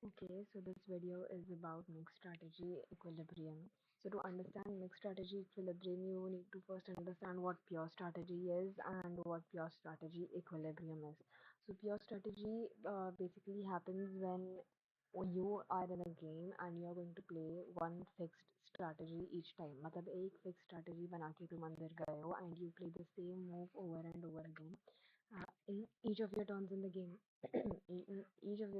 Okay, so this video is about mixed strategy equilibrium. So to understand mixed strategy equilibrium, you need to first understand what pure strategy is and what pure strategy equilibrium is. So pure strategy basically happens when you are in a game and you are going to play one fixed strategy each time. मतलब एक fixed strategy बना के तुम अंदर गए हो and you play the same move over and over again in each of your turns in the game. Each of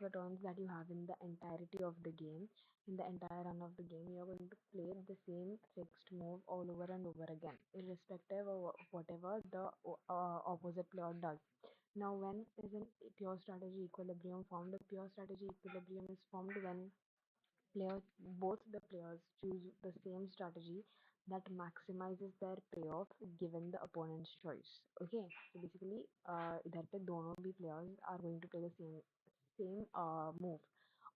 the turns that you have in the entirety of the game, in the entire run of the game, you're going to play the same fixed move all over and over again, irrespective of whatever the opposite player does. Now, when is a pure strategy equilibrium formed? A pure strategy equilibrium is formed when both the players choose the same strategy that maximizes their payoff given the opponent's choice. Okay, so basically इधर पे दोनों भी players are going to play the same move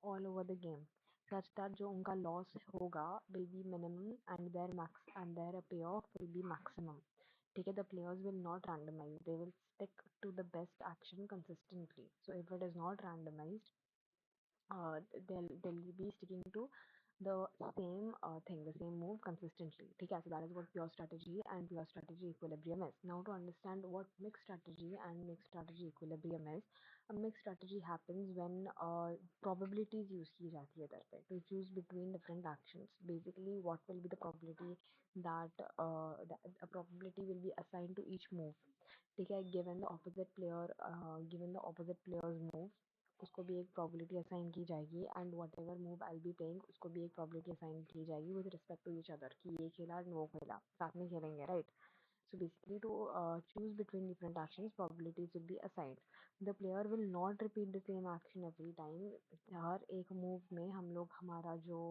all over the game such that जो उनका loss होगा will be minimum and their payoff will be maximum. ठीक है, the players will not randomize, they will stick to the best action consistently. So if it is not randomized, uh, they'll be sticking to the same the same move consistently. Okay, so that is what pure strategy and pure strategy equilibrium is. Now to understand what mixed strategy and mixed strategy equilibrium is, a mixed strategy happens when probabilities use की जाती है इधर पे to choose between different actions. Basically, what will be the probability that a probability will be assigned to each move. ठीक है, given the opposite player's move, उसको भी एक probability assign की जाएगी and whatever move I'll be playing उसको भी एक probability assign की जाएगी with respect to each other कि ये खेला and वो खेला साथ में खेलेंगे, right? So basically to choose between different actions, probabilities will be assigned. The player will not repeat the same action every time. हर एक move में हम लोग हमारा जो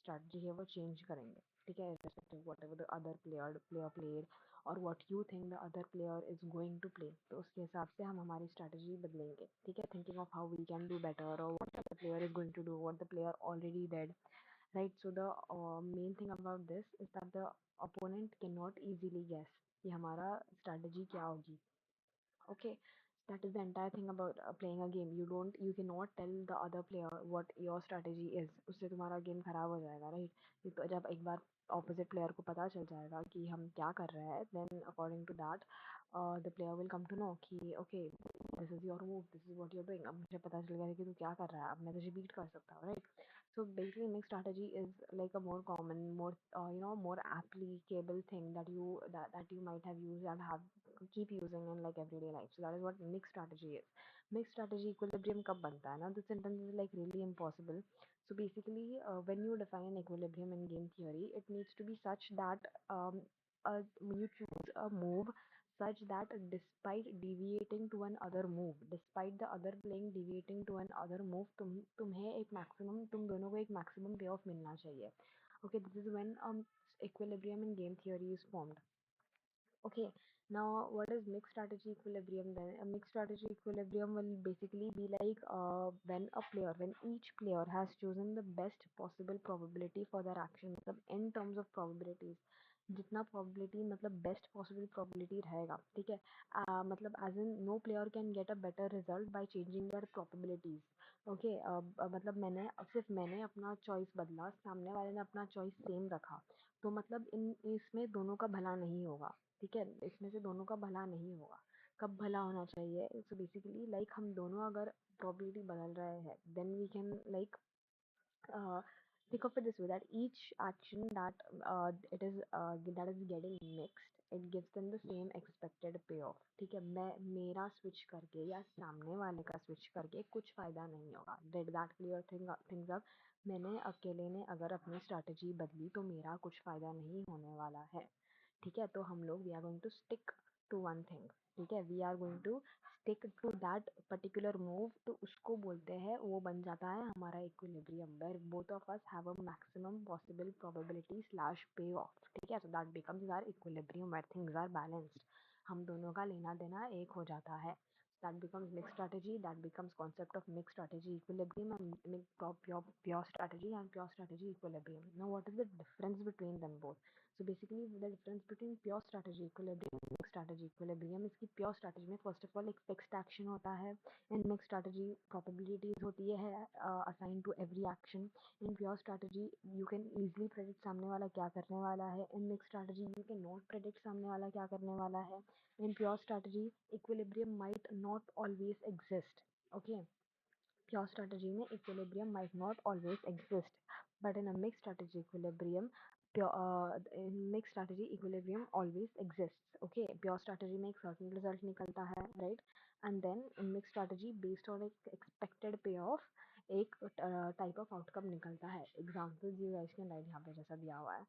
strategy है वो change करेंगे. ठीक है, irrespective whatever the other player played or what you think the other player is going to play, तो उसके हिसाब से हम हमारी strategy बदलेंगे. ठीक है, thinking of how we can do better or what the player is going to do, what the player already did, right? So the main thing about this is that the opponent cannot easily guess कि हमारा strategy क्या होगी. Okay, that is the entire thing about playing a game. You cannot tell the other player what your strategy is. उससे तुम्हारा game खराब हो जाएगा, right? तो जब एक बार opposite player को पता चल जाएगा कि हम क्या कर रहे हैं, then according to that, the player will come to know कि okay, this is your move, this is what you're doing. अब मुझे पता चल गया कि तू क्या कर रहा है, अब मैं तुझे beat कर सकता हूँ, right? So basically, mixed strategy is like a more common, more applicable thing that you might have used and have keep using in like everyday life. So that is what mixed strategy is. Mixed strategy equilibrium कब बनता है ना? This sentence is like really impossible. So basically, when you define an equilibrium in game theory, it needs to be such that you choose a move such that despite deviating to an other move, despite the other playing deviating to an other move, तुम्हें एक maximum, तुम दोनों को एक maximum payoff मिलना चाहिए. Okay, this is when equilibrium in game theory is formed. Okay, now what is mixed strategy equilibrium then? A mixed strategy equilibrium will basically be like when each player has chosen the best possible probability for their action, मतलब in terms of probabilities, जितना probability मतलब best possible probability रहेगा, ठीक है? मतलब as in no player can get a better result by changing their probabilities. Okay, मतलब मैंने अपना choice बदला, सामने वाले ने अपना choice same रखा, तो मतलब इन इसमें दोनों का भला नहीं होगा. ठीक है, इसमें से दोनों का भला नहीं होगा. कब भला होना चाहिए? सो बेसिकली लाइक हम दोनों अगर probability बदल रहे हैं, then we can like think of it this way, that each action that is getting mixed, it gives them the same expected payoff. ठीक है, मैं मेरा switch करके या सामने वाले का switch करके कुछ फायदा नहीं होगा. Did that clear things up? मैंने अकेले ने अगर अपनी strategy बदली तो मेरा कुछ फायदा नहीं होने वाला है. ठीक है, तो हम लोग we are going to stick to one thing. ठीक है, we are going to stick to that particular move, तो उसको बोलते हैं, वो बन जाता है हमारा equilibrium where both of us have a maximum possible probability slash payoff. ठीक है, so that becomes our equilibrium where things are balanced. हम दोनों का लेना देना एक हो जाता है. That becomes mixed strategy. That becomes concept of mixed strategy equilibrium and pure strategy and pure strategy equilibrium. Now, what is the difference between them both? So basically the difference between pure strategy equilibrium and mixed strategy equilibrium is कि pure strategy में first of all एक fixed action होता है, in mixed strategy probabilities होती है assigned to every action. In pure strategy you can easily predict सामने वाला क्या करने वाला है, in mixed strategy you cannot predict सामने वाला क्या करने वाला है. In pure strategy equilibrium might not always exist. Okay, pure strategy में equilibrium might not always exist, but in a mixed strategy equilibrium, in mixed strategy equilibrium always exists. Okay, pure strategy में एक certain result निकलता है, right? And then in mixed strategy based on एक expected payoff एक type of outcome निकलता है. Examples you guys can write यहाँ पे जैसा दिया हुआ है.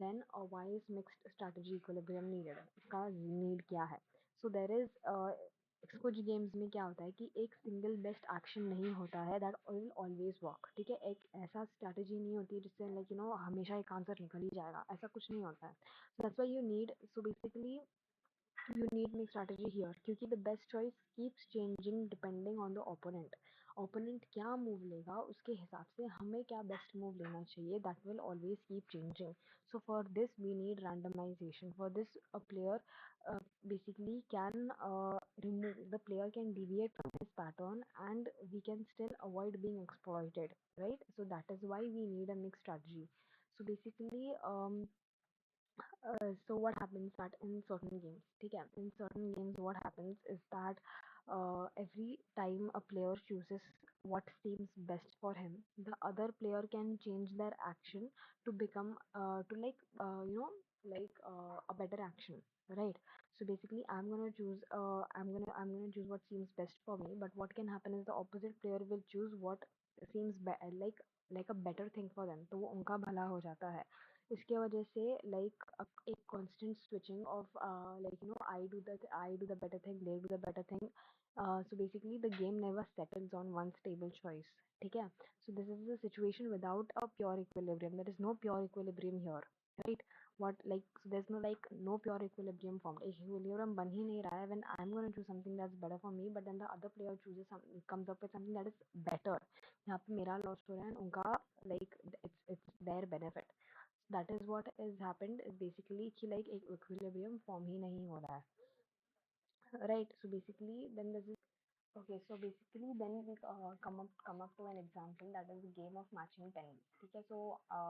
Then why is mixed strategy equilibrium needed? इसका need क्या है? So there is कुछ गेम्स में क्या होता है कि एक सिंगल बेस्ट एक्शन नहीं होता है दैट विल ऑलवेज वर्क. ठीक है, एक ऐसा स्ट्रैटेजी नहीं होती जिससे लाइक हमेशा एक आंसर निकल ही जाएगा, ऐसा कुछ नहीं होता है. So that's why you need, so basically you need make strategy here क्योंकि the best choice keeps changing depending on the opponent. Opponent क्या move लेगा उसके हिसाब से हमें क्या best move लेना चाहिए, that will always keep changing. So for this we need randomization. For this a player basically can remove, the player can deviate from this pattern and we can still avoid being exploited, right? So that is why we need a mixed strategy. So basically so what happens that in certain games, ठीक है, in certain games what happens is that every time a player chooses what seems best for him, the other player can change their action to become to like a better action, right? So basically I'm gonna choose what seems best for me, but what can happen is the opposite player will choose what seems like a better thing for them, तो वो उनका भला हो जाता है. इसके वजह से लाइक एक constant switching of I do the better thing, they do the better thing. So basically the game never settles on one stable choice. ठीक है, so this is a situation without a pure equilibrium. There is no pure equilibrium here, right? What like so there's no pure equilibrium formed. Equilibrium बन ही नहीं रहा है when I'm going to choose something that's better for me, but then the other player comes up with something that is better. यहाँ पे मेरा loss हो रहा है and उनका like it's their benefit. That is what has happened is basically कि like एक equilibrium form ही नहीं हो रहा है, right? So basically then this is okay. So basically then we come up to an example that is the game of matching pennies. ठीक है, so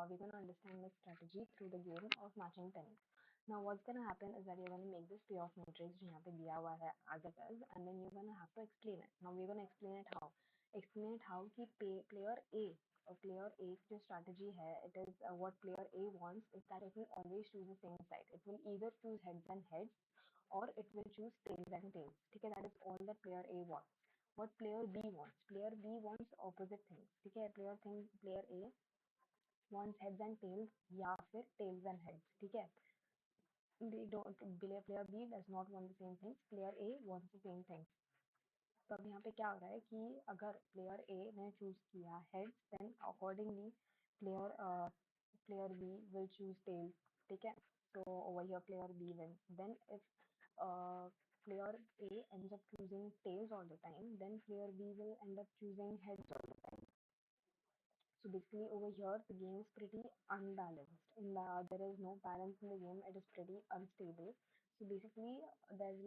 we're gonna understand the strategy through the game of matching pennies. Now what's gonna happen is that you're gonna make this payoff matrix जो यहाँ पे दिया हुआ है as it is, and then you're gonna have to explain it. Now we're gonna explain it how. Explain it how कि player A player A की जो strategy है, it is what player A wants is that it will always choose the same side. It will either choose heads and heads or it will choose tails and tails. ठीक है, that is all that player A wants. What player B wants? Player B wants opposite things. ठीक है, player A wants heads and tails या फिर tails and heads. ठीक है, they don't player B does not want the same things. Player A wants the same things. तो अब यहाँ पे क्या हो रहा है कि अगर प्लेयर ए ने चूज किया heads, then accordingly player B will choose tails. ठीक है, so over here player B wins. Then if player A ends up choosing tails all the time, then player B will end up choosing heads all the time. So basically over here the game is pretty unbalanced. There is no balance in the game. It is pretty unstable. So basically there's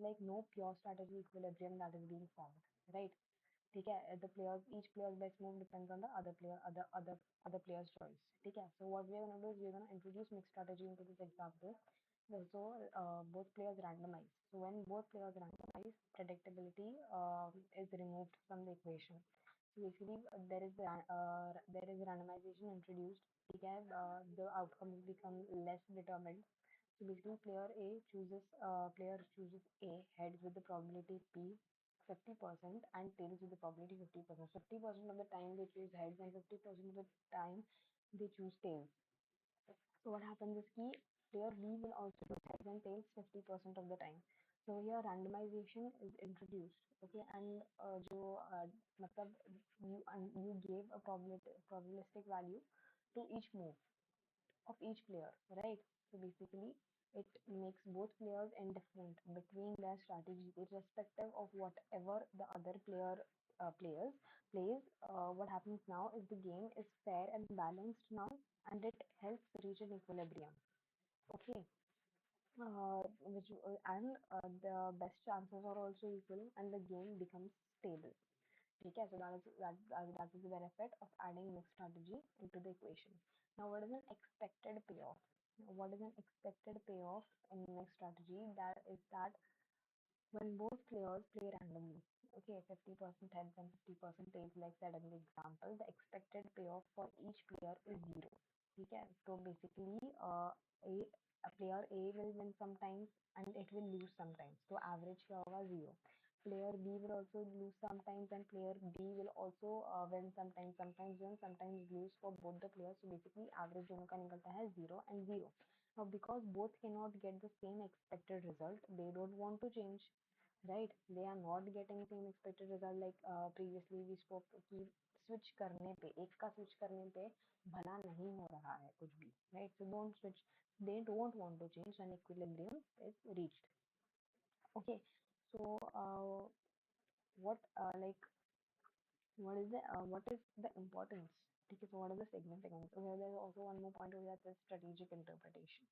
like no pure strategy equilibrium that is being formed, right? ठीक है, each player's best move depends on the other player's choice. ठीक है, so what we're gonna do is we're gonna introduce mixed strategy into this example. So both players randomize. So when both players randomize, predictability is removed from the equation. So basically there is randomization introduced. ठीक है, the outcomes become less determined. So basically player chooses A heads with the probability P 50% and tails with the probability 50%. 50% of the time they choose heads and 50% of the time they choose tails. So what happens is कि player B will also choose heads and tails 50% of the time. So here randomization is introduced. Okay, and मतलब you gave a probabilistic value to each move of each player, right? So basically It makes both players indifferent between their strategy, irrespective of whatever the other players plays. What happens now is the game is fair and balanced now, and it helps reach an equilibrium. Okay, which and the best chances are also equal, and the game becomes stable. Okay, so that is the benefit of adding mixed strategy into the equation. Now, what is an expected payoff? What is an expected payoff in mixed strategy? That is that when both players play randomly, okay, 50% heads and 50% tails, like said in the example, the expected payoff for each player is zero. Okay, so basically, a, a player A will win sometimes and it will lose sometimes. So average here was zero. Player B will also lose sometimes and player B will also win sometimes win, sometimes lose for both the players. So basically, average दोनों का निकलता है zero and zero. Now, because both cannot get the same expected result, they don't want to change, right? They are not getting same expected result, like previously we spoke कि switch करने पे एक का switch करने पे भला नहीं हो रहा है कुछ भी, right? So don't switch. They don't want to change when equilibrium is reached. Okay, so what like what is the importance? Okay, so what is the significance? Okay, there's also one more point over here, that's strategic interpretation.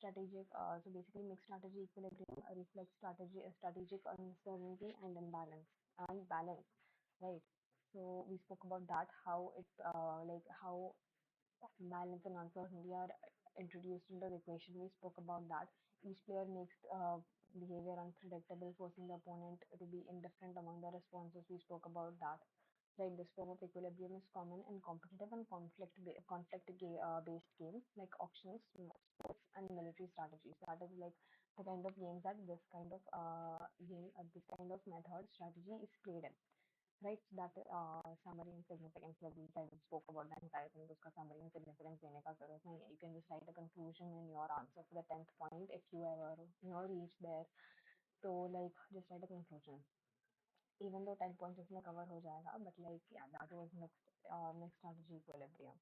Strategic, so basically mixed strategy equilibrium reflects strategic uncertainty and imbalance and balance, right? So we spoke about that, how it like how balance and uncertainty are introduced into the equation. We spoke about that. Each player makes behavior unpredictable, forcing the opponent to be indifferent among the responses. We spoke about that. Right, this form of equilibrium is common in competitive and based games like auctions, sports, and military strategies. That is like the kind of games that this kind of method strategy is played in. Right, so that summary and significance that we kind of spoke about the entire thing. उसका summary and significance देने का जरूरत नहीं है. You can just write a conclusion in your answer for the 10th point if you ever reach there. So like just write a conclusion. Even though 10 points इसमें cover हो जाएगा, but like yeah, that was mixed strategy equilibrium.